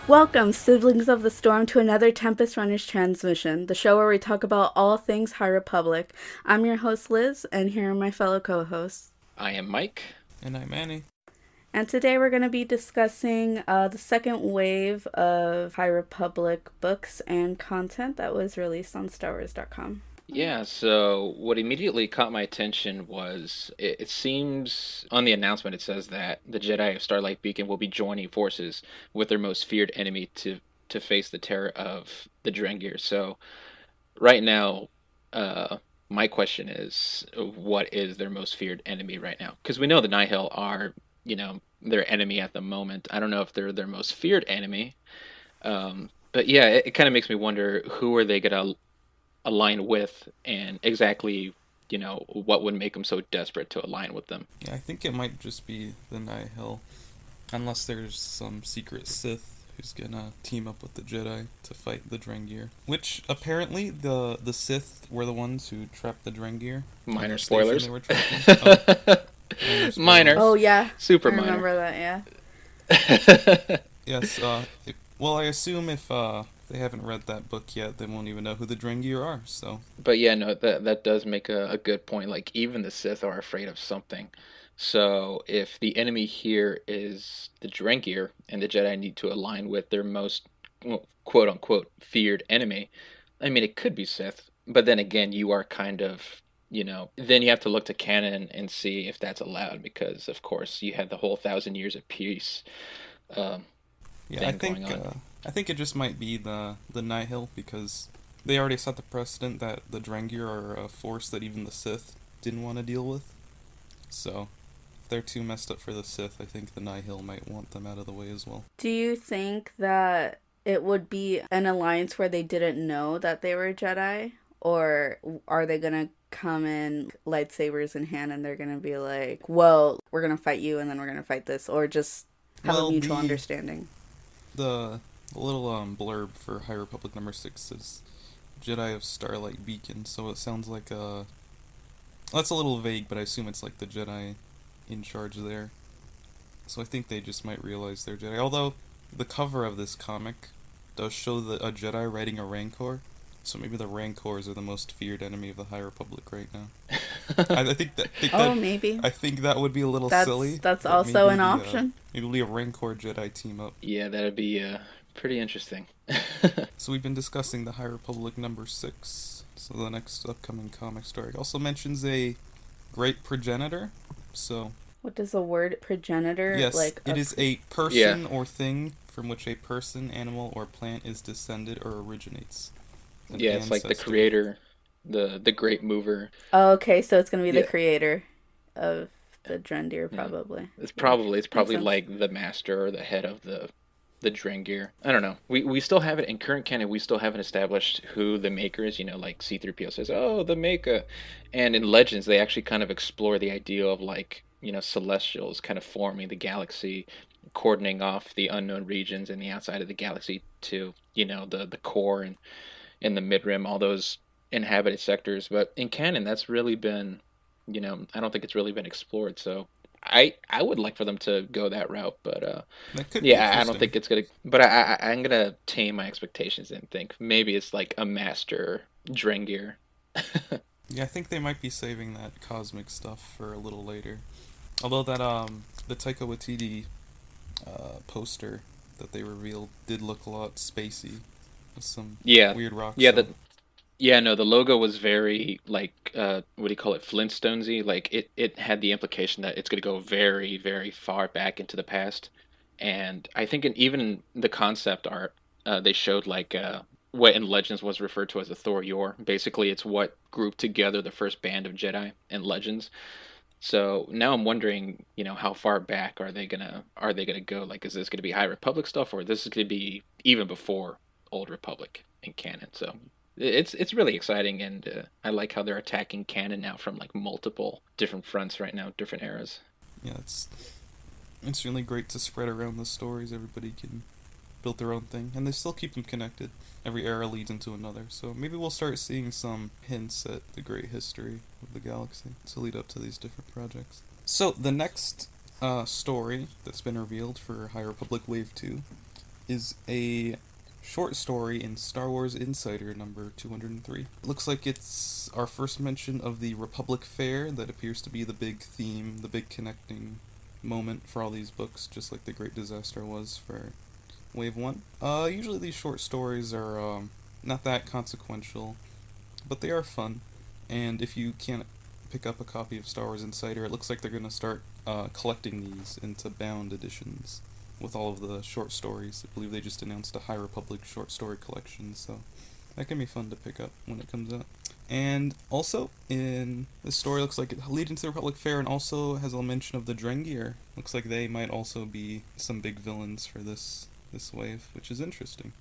Welcome, siblings of the storm, to another Tempest Runners transmission, the show where we talk about all things High Republic. I'm your host, Liz, and here are my fellow co-hosts. I am Mike. And I'm Manny. And today we're going to be discussing the second wave of High Republic books and content that was released on StarWars.com. Yeah, so what immediately caught my attention was it seems on the announcement it says that the Jedi of Starlight Beacon will be joining forces with their most feared enemy to face the terror of the Drengir. So right now, my question is, what is their most feared enemy right now? Because we know the Nihil are, their enemy at the moment. I don't know if they're their most feared enemy. But yeah, it kind of makes me wonder who are they gonna align with, and exactly, what would make them so desperate to align with them. Yeah, I think it might just be the Nihil, unless there's some secret Sith who's gonna team up with the Jedi to fight the Drengir. Which apparently the Sith were the ones who trapped the Drengir. Minor spoilers. They were trapping. Minor. Oh yeah, Super I remember minor. that. Yeah. Yes. Well, I assume if they haven't read that book yet, they won't even know who the Drengir are. So. But yeah, no, that does make a good point. Like, even the Sith are afraid of something. So if the enemy here is the Drengir, and the Jedi need to align with their most, well, quote unquote, feared enemy, I mean, it could be Sith. But then again, you are kind of, then you have to look to canon and see if that's allowed, because of course you had the whole 1,000 years of peace Yeah, thing going on. I think it just might be the Nihil, because they already set the precedent that the Drengir are a force that even the Sith didn't want to deal with. So, if they're too messed up for the Sith, I think the Nihil might want them out of the way as well. Do you think that it would be an alliance where they didn't know that they were Jedi? Or are they gonna come in lightsabers in hand and they're gonna be like, well, we're gonna fight you and then we're gonna fight this? Or just have a mutual understanding? The little blurb for High Republic number 6 says Jedi of Starlight Beacon, so it sounds like that's a little vague, but I assume it's like the Jedi in charge there. So I think they just might realize they're Jedi. Although the cover of this comic does show a Jedi riding a Rancor, so maybe the Rancors are the most feared enemy of the High Republic right now. I think that Maybe. I think that would be a little silly. That's also an option. Maybe it'll be a Rancor Jedi team up. Yeah, that'd be pretty interesting. So we've been discussing the High Republic number 6. So the next upcoming comic story also mentions a great progenitor. So what does the word progenitor yes, like? It is a person or thing from which a person, animal, or plant is descended or originates. Yeah, it's like the creator, the great mover. Oh, okay, so it's gonna be the creator of the Drengir, probably. It's probably like the master or the head of the Drengir. I don't know. We still haven't, in current canon, we still haven't established who the maker is. Like C-3PO says, oh, the maker. And in Legends, they actually kind of explore the idea of, like, celestials kind of forming the galaxy, cordoning off the unknown regions in the outside of the galaxy to, the core and in the mid-rim, all those inhabited sectors. But in canon, that's really been, I don't think it's really been explored. So I would like for them to go that route, but I don't think it's gonna. But I'm gonna tame my expectations and think maybe it's like a master Drengir. Yeah, I think they might be saving that cosmic stuff for a little later. Although that the Taika Waititi poster that they revealed did look a lot spacey. Some weird rocks. Yeah, the logo was very, like, what do you call it, Flintstonesy. Like, it had the implication that it's going to go very, very far back into the past. And I think even the concept art, they showed, like, what in Legends was referred to as a Thor Yor. Basically, it's what grouped together the first band of Jedi in Legends. So now I'm wondering, how far back are they gonna go? Like, is this gonna be High Republic stuff, or this is gonna be even before Old Republic in canon? So it's really exciting, and I like how they're attacking canon now from, like, multiple different fronts right now, different eras. Yeah, it's really great to spread around the stories. Everybody can build their own thing, and they still keep them connected. Every era leads into another, so maybe we'll start seeing some hints at the great history of the galaxy to lead up to these different projects. So the next story that's been revealed for High Republic Wave 2 is a short story in Star Wars Insider number 203. It looks like it's our first mention of the Republic Fair that appears to be the big theme, the big connecting moment for all these books, just like the Great Disaster was for Wave 1. Usually these short stories are not that consequential, but they are fun, and if you can't pick up a copy of Star Wars Insider, it looks like they're going to start collecting these into bound editions with all of the short stories. I believe they just announced a High Republic short story collection, so that can be fun to pick up when it comes out. And also, in this story, looks like it leads into the Republic Fair and also has a mention of the Drengir. Looks like they might also be some big villains for this wave, which is interesting.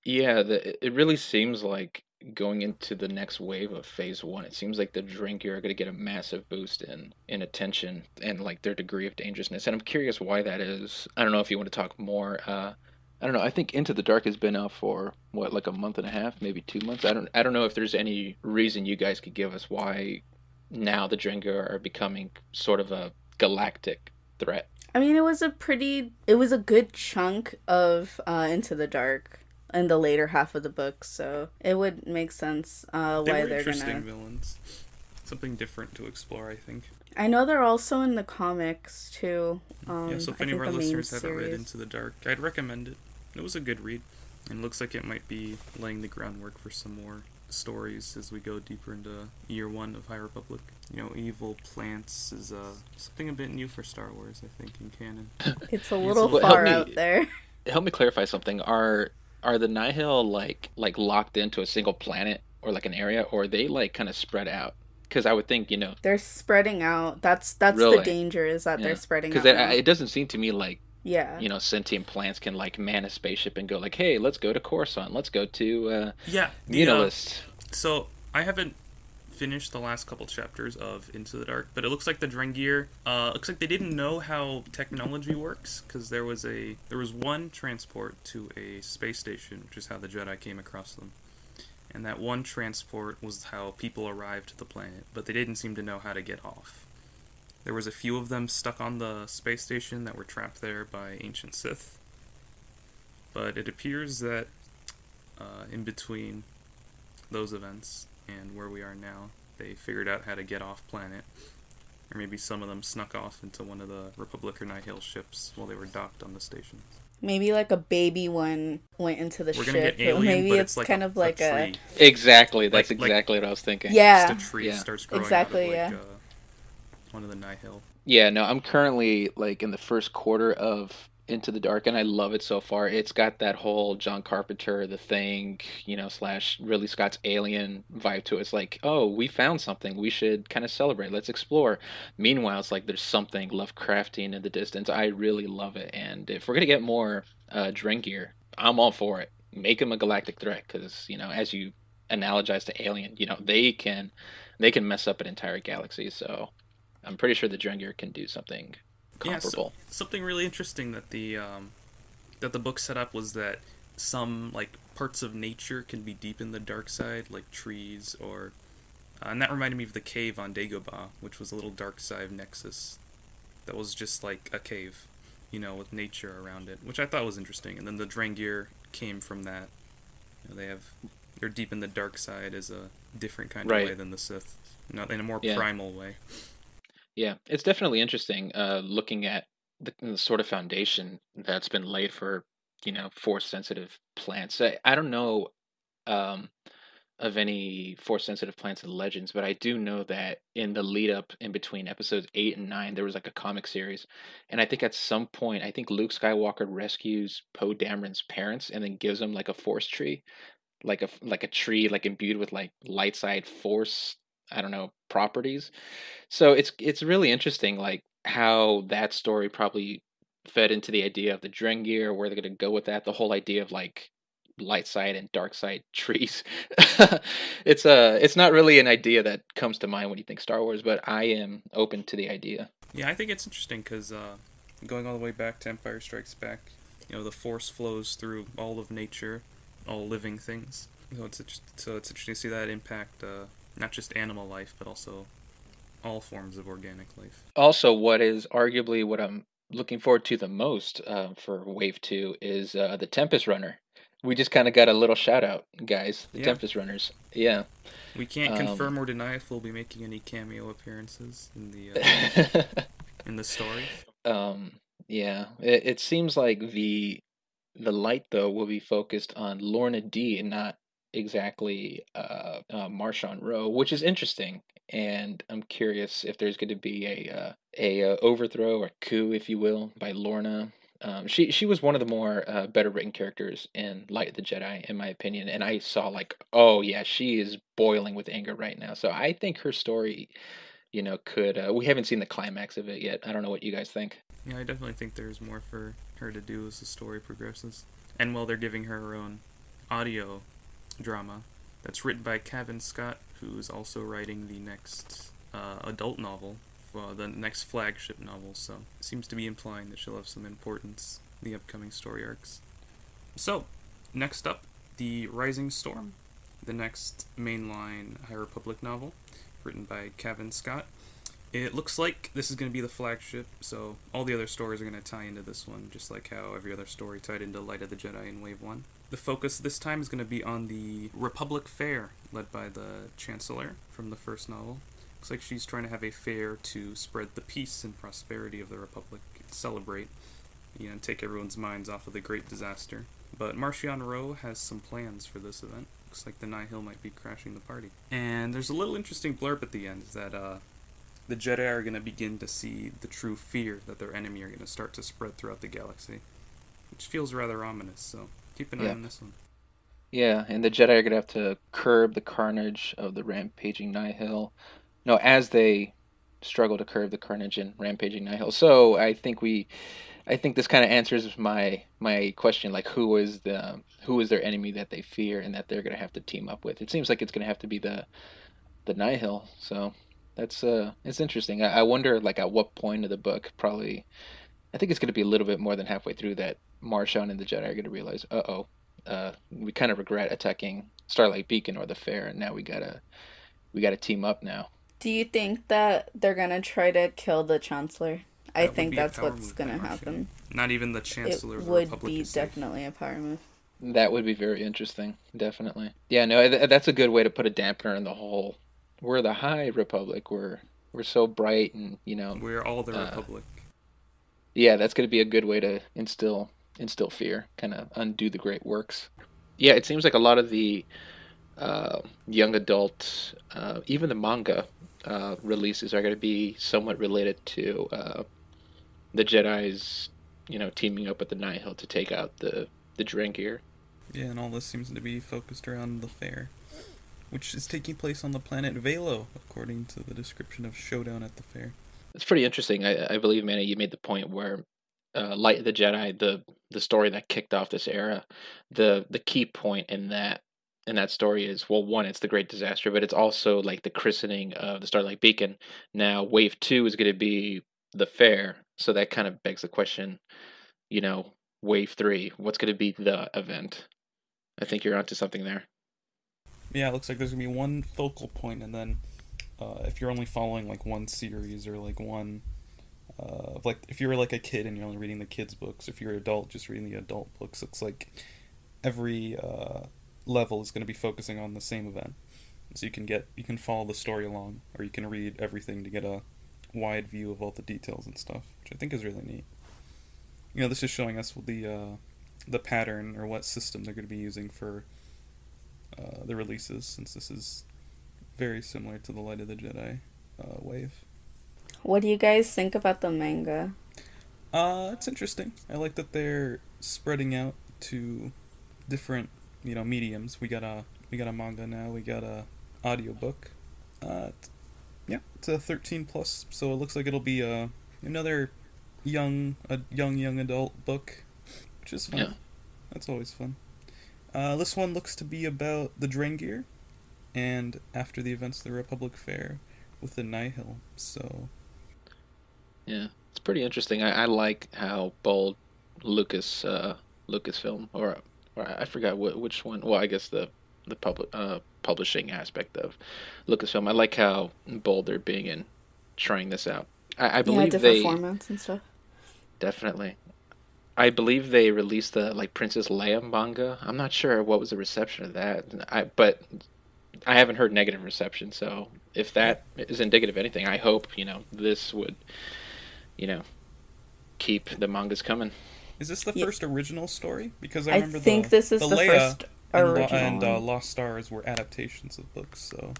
Yeah, it really seems like going into the next wave of Phase 1, it seems like the Drengir are going to get a massive boost in attention and like their degree of dangerousness. And I'm curious why that is. I don't know if you want to talk more. I don't know. I think Into the Dark has been out for what, like a month and a half, maybe 2 months. I don't know if there's any reason you guys could give us why now the Drengir are becoming sort of a galactic threat. I mean, it was a good chunk of Into the Dark in the later half of the book, so it would make sense why they're interesting villains. Something different to explore, I think. I know they're also in the comics too. Yeah, so if any of our listeners haven't read Into the Dark, I'd recommend it. It was a good read, and it looks like it might be laying the groundwork for some more stories as we go deeper into year 1 of High Republic. You know, evil plants is something a bit new for Star Wars, I think, in canon. It's a little far out there. Help me clarify something. Are the Nihil like locked into a single planet or like an area, or are they like kind of spread out? Because I would think, they're spreading out. That's really? The danger, is that they're spreading out. Because it doesn't seem to me like, yeah, sentient plants can like man a spaceship and go like, hey, let's go to Coruscant, let's go to yeah, Munilist. So I haven't finished the last couple chapters of Into the Dark, but it looks like the Drengir, looks like they didn't know how technology works, because there was one transport to a space station, which is how the Jedi came across them. And that one transport was how people arrived to the planet, but they didn't seem to know how to get off. There was a few of them stuck on the space station that were trapped there by ancient Sith. But it appears that in between those events and where we are now, they figured out how to get off planet. Or maybe some of them snuck off into one of the Republic or Nihil ships while they were docked on the station. Maybe like a baby one went into the We're ship. Gonna get Alien, maybe but it's like kind of like a tree. Exactly. That's exactly what I was thinking. Yeah. Just a tree starts growing exactly, out of one of the Nihil. Yeah, no, I'm currently like in the first quarter of Into the Dark, and I love it so far. It's got that whole John Carpenter, The Thing, / Ridley Scott's Alien vibe to it. It's like, oh, we found something. We should kind of celebrate. Let's explore. Meanwhile, it's like there's something Lovecraftian in the distance. I really love it. And if we're gonna get more Drengir, I'm all for it. Make them a galactic threat, because as you analogize to Alien, they can mess up an entire galaxy. So I'm pretty sure the Drengir can do something comparable. Yeah, something really interesting that the book set up was that some like parts of nature can be deep in the dark side, like trees, or and that reminded me of the cave on Dagobah, which was a little dark side nexus that was just like a cave, with nature around it, which I thought was interesting. And then the Drengir came from that. They're deep in the dark side as a different kind of way than the Sith, not in a more primal way. Yeah, it's definitely interesting looking at the sort of foundation that's been laid for, force-sensitive plants. I don't know of any force-sensitive plants in Legends, but I do know that in the lead-up in between episodes 8 and 9, there was like a comic series. And I think at some point, Luke Skywalker rescues Poe Dameron's parents and then gives them like a force tree, like a tree like imbued with like light side force, I don't know, properties. So it's really interesting, like how that story probably fed into the idea of the Drengir, where they're going to go with that, the whole idea of like light side and dark side trees. It's not really an idea that comes to mind when you think Star Wars, but I am open to the idea. Yeah, I think it's interesting because going all the way back to Empire Strikes Back, the Force flows through all of nature, all living things. It's interesting to see that impact not just animal life, but also all forms of organic life. Also, what is arguably what I'm looking forward to the most for Wave 2 is the Tempest Runner. We just kind of got a little shout out, guys. The Yeah. Tempest Runners. Yeah. We can't Um, confirm or deny if they'll be making any cameo appearances in the story. um, yeah. It seems like the light though will be focused on Lorna D and not exactly Marshawn Rowe, which is interesting. And I'm curious if there's going to be a overthrow or coup, if you will, by Lorna. She was one of the more better written characters in Light of the Jedi, in my opinion. And I saw like, oh yeah, she is boiling with anger right now. So I think her story, could we haven't seen the climax of it yet. I don't know what you guys think. Yeah, I definitely think there's more for her to do as the story progresses. And while they're giving her own audio drama that's written by Cavan Scott, who's also writing the next adult novel, the next flagship novel, so it seems to be implying that she'll have some importance in the upcoming story arcs. So, next up, The Rising Storm, the next mainline High Republic novel, written by Cavan Scott. It looks like this is going to be the flagship, so all the other stories are going to tie into this one, just like how every other story tied into Light of the Jedi in Wave 1. The focus this time is going to be on the Republic Fair, led by the Chancellor from the first novel. Looks like she's trying to have a fair to spread the peace and prosperity of the Republic, celebrate, take everyone's minds off of the great disaster. But Marchion Rowe has some plans for this event. Looks like the Nihil might be crashing the party. And there's a little interesting blurb at the end that the Jedi are going to begin to see the true fear that their enemy are going to start to spread throughout the galaxy, which feels rather ominous, so keep an eye on this one. Yeah, and the Jedi are gonna have to curb the carnage of the rampaging Nihil. No, as they struggle to curb the carnage and rampaging Nihil. So I think this kind of answers my question, like who is their enemy that they fear and that they're gonna have to team up with. It seems like it's gonna have to be the Nihil. So that's it's interesting. I wonder like at what point of the book, probably I think it's gonna be a little bit more than halfway through that Marshawn and the Jedi are gonna realize, we kind of regret attacking Starlight Beacon or the Fair, and now we gotta team up now. Do you think that they're gonna try to kill the Chancellor? I That would think be a that's power what's move by gonna Marchion. happen. Not even the It Chancellor of the would Republic be is safe. definitely a power move. That would be very interesting, definitely. Yeah, no, that's a good way to put a dampener in the whole. We're the High Republic. We're so bright, and We're all the uh, Republic. yeah, that's gonna be a good way to instill fear, kind of undo the great works. Yeah, it seems like a lot of the young adult, even the manga releases are going to be somewhat related to the Jedi's, teaming up with the Nihil to take out the Drengir. Yeah, and all this seems to be focused around the fair, which is taking place on the planet Velo, according to the description of Showdown at the fair. It's pretty interesting. I believe, Manny, you made the point where Light of the Jedi, the story that kicked off this era, the key point in that story is, well, one, it's the Great Disaster, but it's also like the christening of the Starlight Beacon. Now, Wave 2 is going to be the fair, so that kind of begs the question, you know, Wave 3, what's going to be the event? I think you're onto something there. Yeah, it looks like there's gonna be one focal point, and then if you're only following like one series or like one, like if you were like a kid and you're only reading the kids' books, if you're an adult just reading the adult books, it's like every level is going to be focusing on the same event. So you can follow the story along, or you can read everything to get a wide view of all the details and stuff, which I think is really neat. This is showing us the pattern or what system they're going to be using for the releases, since this is very similar to the Light of the Jedi wave. What do you guys think about the manga? It's interesting. I like that they're spreading out to different, mediums. We got a manga now. We got a audiobook. Yeah, it's a 13 plus, so it looks like it'll be another young adult book, which is fun. Yeah. That's always fun. This one looks to be about the Drengir, and after the events of the Republic Fair with the Nihil. So Yeah, it's pretty interesting. I like how bold Lucasfilm, or I forgot which one. Well, I guess the publishing aspect of Lucasfilm. I like how bold they're being in trying this out. I Yeah, believe different they formats and stuff. definitely. I believe they released the like Princess Leia manga. I'm not sure what was the reception of that. But I haven't heard negative reception. So if Yeah. that is indicative of anything, I hope this would you know keep the mangas coming. Is this the Yeah. first original story? Because I I remember think this is the the Leia first original one. Lost Stars were adaptations of books, so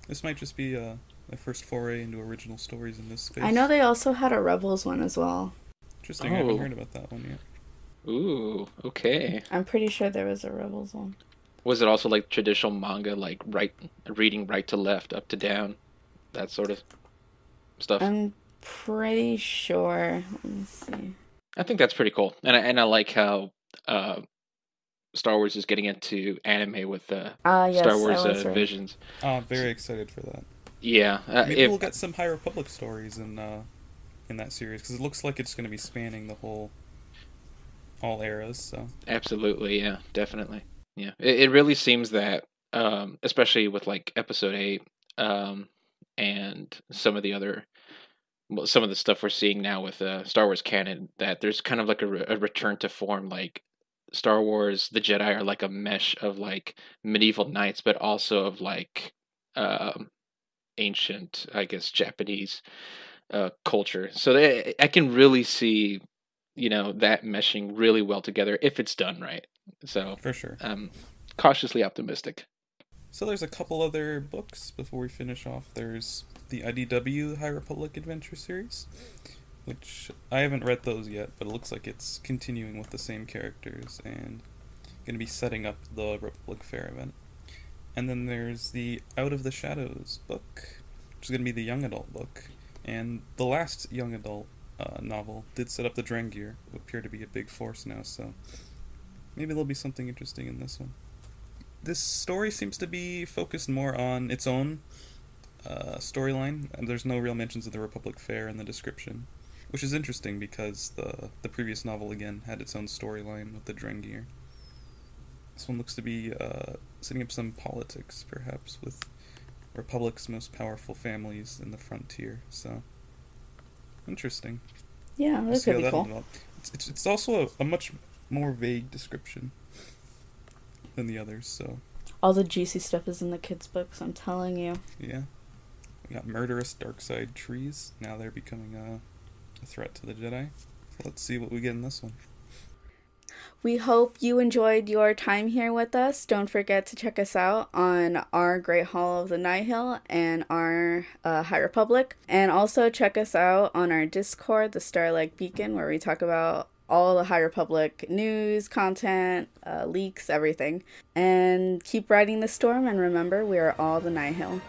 this might just be my first foray into original stories in this space. I know they also had a Rebels one as well. Interesting. I haven't heard about that one yet. Ooh, okay. I'm pretty sure there was a Rebels one. Was it also like traditional manga, like reading right to left, up to down, that sort of stuff? I'm pretty sure. Let me see. I think that's pretty cool, and I like how Star Wars is getting into anime with Yes, Star Wars I was right. Visions. Oh, I'm very excited for that. Yeah, Maybe we'll get some High Republic stories in that series, because it looks like it's going to be spanning the all eras. So absolutely, yeah, definitely, yeah. It really seems that, especially with like Episode 8, and some of the other, well, some of the stuff we're seeing now with Star Wars canon, that there's kind of like a return to form. Like Star Wars, the Jedi are like a mesh of like medieval knights, but also of like um, ancient, I guess, Japanese culture. So I can really see, that meshing really well together if it's done right. So for sure. Cautiously optimistic. So there's a couple other books before we finish off. There's the IDW High Republic Adventure series, which I haven't read those yet, but it looks like it's continuing with the same characters and going to be setting up the Republic Fair event. And then there's the Out of the Shadows book, which is going to be the young adult book. And the last young adult novel did set up the Drengir, who appear to be a big force now, so maybe there'll be something interesting in this one. This story seems to be focused more on its own storyline, and there's no real mentions of the Republic Fair in the description, which is interesting because the previous novel, again, had its own storyline with the Drengir. This one looks to be setting up some politics, perhaps, with Republic's most powerful families in the frontier, so interesting. Yeah, that could be cool. It's also a much more vague description than the others, so all the juicy stuff is in the kids' books, I'm telling you. Yeah. We got murderous dark side trees. Now they're becoming a threat to the Jedi. So let's see what we get in this one. We hope you enjoyed your time here with us. Don't forget to check us out on our Great Hall of the Nihil and our High Republic. And also check us out on our Discord, the Starlight Beacon, where we talk about all the High Republic news, content, leaks, everything. And keep riding the storm, and remember, we are all the Nihil.